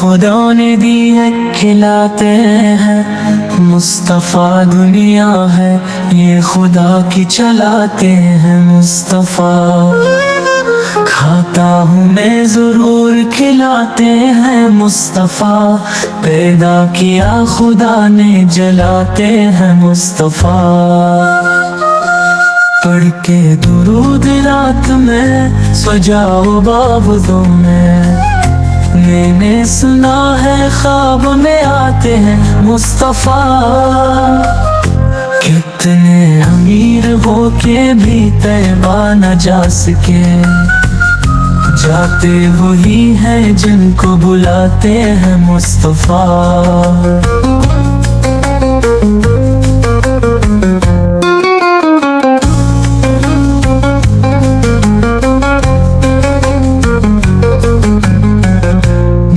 खुदा ने दी है खिलाते हैं, मुस्तफ़ा दुनिया है ये खुदा की चलाते हैं मुस्तफ़ा। खाता हूँ मैं ज़रूर खिलाते हैं मुस्तफ़ा, पैदा किया खुदा ने जलाते हैं मुस्तफ़ा। पढ़ के दुरूद रात में सो जाओ बाबुदों में, मैंने सुना है ख्वाब में आते हैं मुस्तफ़ा। कितने अमीर हो के भी तैबा न जा सके, जाते वही हैं जिनको बुलाते हैं मुस्तफ़ा।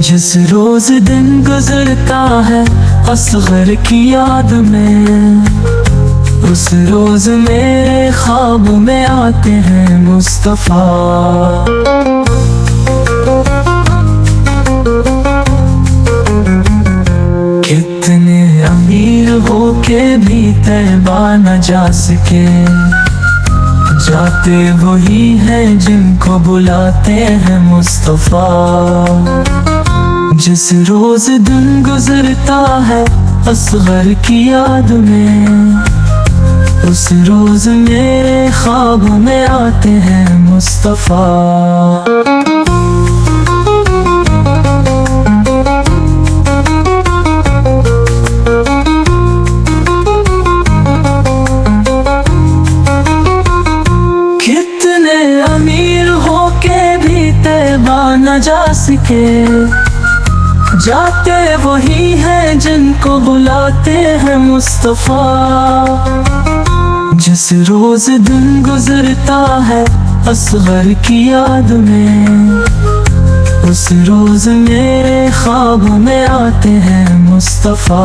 जिस रोज दिन गुजरता है असगर की याद में, उस रोज मेरे ख्वाब में आते हैं मुस्तफ़ा। कितने अमीर हो के भी तैबा न जा सके, जाते वही हैं जिनको बुलाते हैं मुस्तफ़ा। जिस रोज दिन गुजरता है असगर की याद में, उस रोज मेरे ख्वाब में आते हैं मुस्तफ़ा। कितने अमीर हो के भी तैबा न जा सके, जाते वही हैं जिनको बुलाते हैं मुस्तफ़ा। जिस रोज दिन गुजरता है असगर की याद में, उस रोज मेरे ख्वाब में आते हैं मुस्तफ़ा।